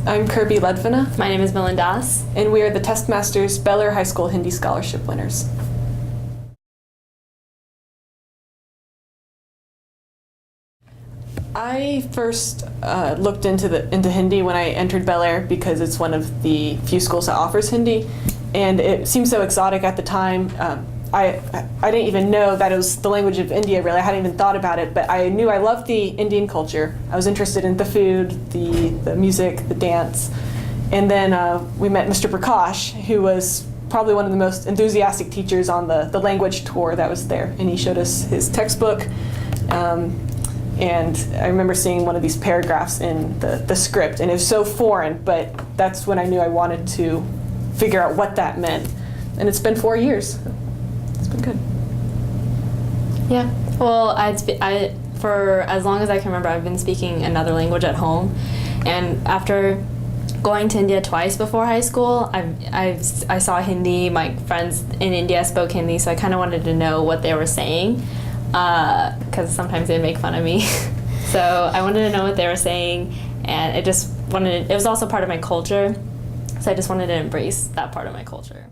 I'm Kirby Ledvina, My name is Melindas. and we are the Test Masters Bellaire High School Hindi Scholarship winners. I first looked into Hindi when I entered Bellaire because it's one of the few schools that offers Hindi, and it seemed so exotic at the time. I didn't even know that it was the language of India, really. I hadn't even thought about it, but I knew I loved the Indian culture. I was interested in the food, the music, the dance. And then we met Mr. Prakash, who was probably one of the most enthusiastic teachers on the language tour that was there. And he showed us his textbook. And I remember seeing one of these paragraphs in the script, and it was so foreign, but that's when I knew I wanted to figure out what that meant. And it's been 4 years. It's been good. Yeah. Well, for as long as I can remember, I've been speaking another language at home. And after going to India twice before high school, I saw Hindi. My friends in India spoke Hindi, so I kind of wanted to know what they were saying, because sometimes they'd make fun of me. So I wanted to know what they were saying, and it was also part of my culture, so I just wanted to embrace that part of my culture.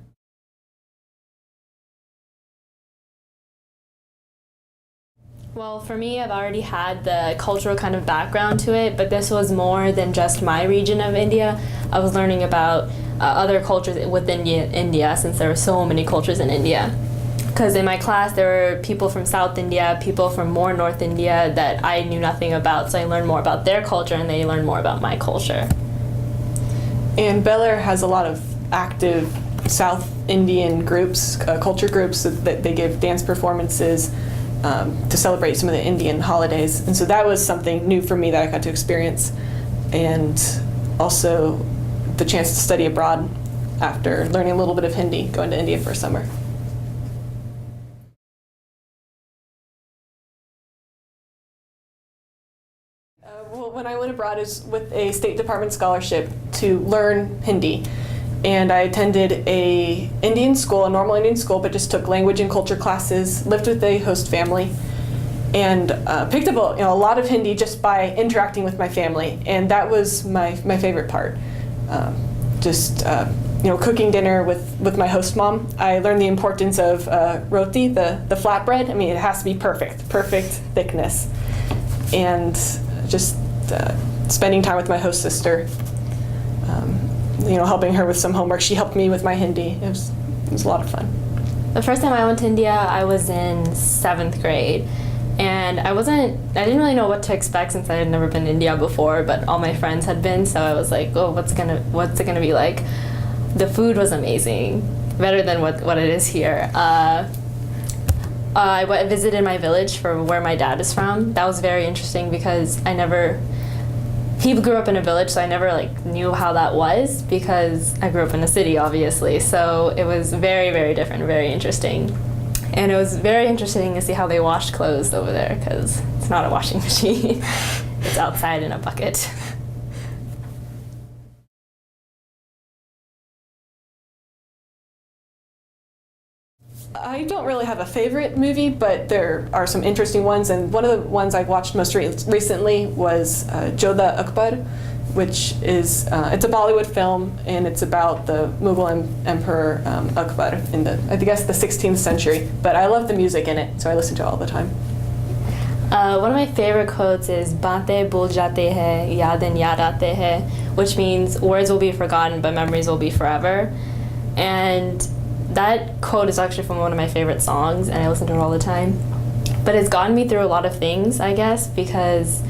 Well, for me, I've already had the cultural kind of background to it, but this was more than just my region of India. I was learning about other cultures within India, since there were so many cultures in India. Because in my class, there were people from South India, people from more North India that I knew nothing about, so I learned more about their culture, and they learned more about my culture. And Bellaire has a lot of active South Indian groups, culture groups, that they give dance performances to celebrate some of the Indian holidays. And so that was something new for me that I got to experience. And also the chance to study abroad after learning a little bit of Hindi, going to India for a summer. Well, when I went abroad, it was with a State Department scholarship to learn Hindi. And I attended a normal Indian school, but just took language and culture classes, lived with a host family, and picked up a lot of Hindi just by interacting with my family. And that was my favorite part. Cooking dinner with my host mom. I learned the importance of roti, the flatbread. I mean, it has to be perfect thickness. And just spending time with my host sister, helping her with some homework. She helped me with my Hindi. It was a lot of fun. The first time I went to India, I was in 7th grade. And I didn't really know what to expect since I had never been to India before, but all my friends had been, so I was like, oh, what's it gonna be like? The food was amazing, better than what it is here. I visited my village for where my dad is from. That was very interesting because he grew up in a village, so I never knew how that was because I grew up in a city, obviously. So it was very, very different, very interesting. And it was very interesting to see how they washed clothes over there because it's not a washing machine. It's outside in a bucket. I don't really have a favorite movie, but there are some interesting ones, and one of the ones I've watched most recently was Jodha Akbar, which is it's a Bollywood film, and it's about the Mughal Emperor Akbar in the 16th century. But I love the music in it, so I listen to it all the time. One of my favorite quotes is "Baatein bhul jate hai, yaadein yaad aate hai," which means words will be forgotten, but memories will be forever. And that quote is actually from one of my favorite songs, and I listen to it all the time. But it's gotten me through a lot of things, I guess, because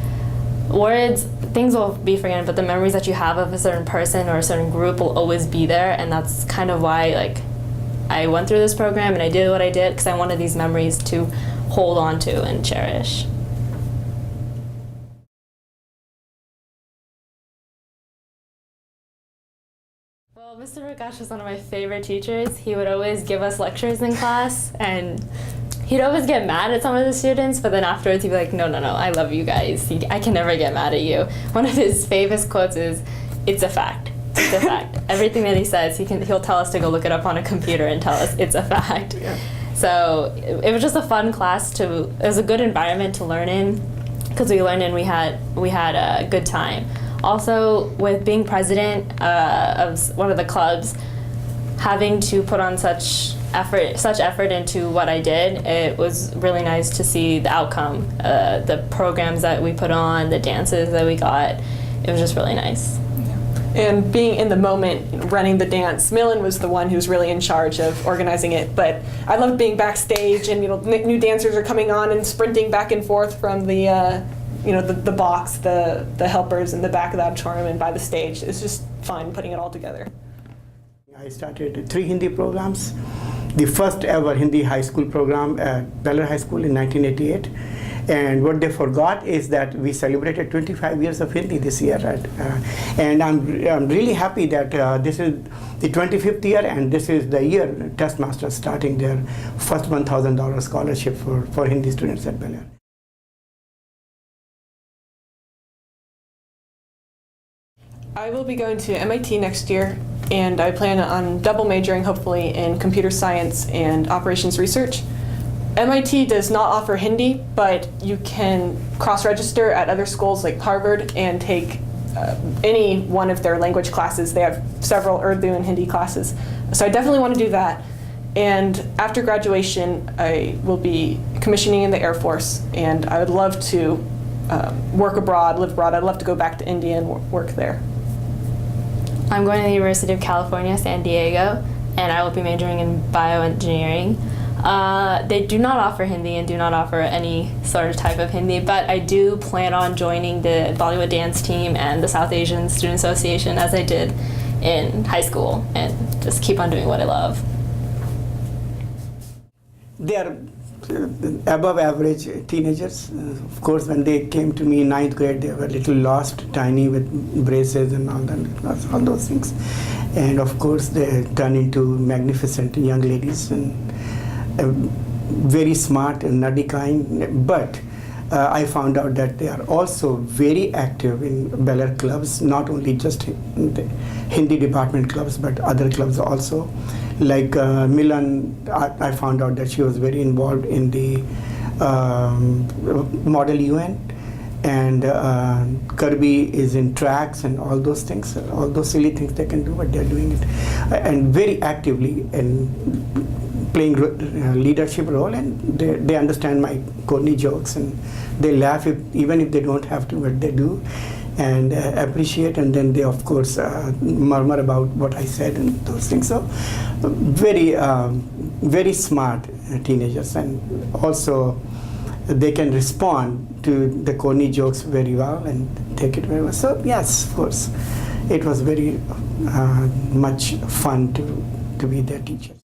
things will be forgotten, but the memories that you have of a certain person or a certain group will always be there, and that's kind of why I went through this program and I did what I did, because I wanted these memories to hold on to and cherish. Well, Mr. Prakash was one of my favorite teachers. He would always give us lectures in class, and he'd always get mad at some of the students, but then afterwards he'd be like, no, I love you guys. I can never get mad at you. One of his famous quotes is, "It's a fact. It's a fact." Everything that he says, he'll tell us to go look it up on a computer and tell us it's a fact. Yeah. So it was just a fun class it was a good environment to learn in, because we learned and we had a good time. Also, with being president of one of the clubs, having to put on such effort into what I did, it was really nice to see the outcome, the programs that we put on, the dances that we got. It was just really nice. And being in the moment, running the dance, Millen was the one who was really in charge of organizing it. But I loved being backstage, and new dancers are coming on and sprinting back and forth from the the box, the helpers in the back of the auditorium and by the stage. It's just fun putting it all together. I started 3 Hindi programs. The first ever Hindi high school program at Bellaire High School in 1988. And what they forgot is that we celebrated 25 years of Hindi this year. Right? And I'm really happy that this is the 25th year, and this is the year Testmasters starting their first $1,000 scholarship for Hindi students at Bellaire. I will be going to MIT next year, and I plan on double majoring, hopefully, in computer science and operations research. MIT does not offer Hindi, but you can cross-register at other schools like Harvard and take any one of their language classes. They have several Urdu and Hindi classes. So I definitely want to do that. And after graduation, I will be commissioning in the Air Force, and I would love to work abroad, live abroad. I'd love to go back to India and work there. I'm going to the University of California, San Diego, and I will be majoring in bioengineering. They do not offer Hindi and do not offer any sort of type of Hindi, but I do plan on joining the Bollywood dance team and the South Asian Student Association as I did in high school, and just keep on doing what I love. They are above average teenagers. Of course, when they came to me in 9th grade, they were a little lost, tiny with braces and all those things. And of course, they turn into magnificent young ladies, and very smart and nerdy kind. But I found out that they are also very active in Bellaire clubs, not only just in the Hindi department clubs, but other clubs also. Like Milan, I found out that she was very involved in the Model UN, and Kirby is in tracks and all those things, all those silly things they can do, but they're doing it, and very actively and playing leadership role, and they understand my corny jokes, and they laugh even if they don't have to, but they do, and appreciate, and then they of course murmur about what I said and those things. So very smart teenagers, and also they can respond to the corny jokes very well and take it very well. So yes, of course, it was very much fun to be their teachers.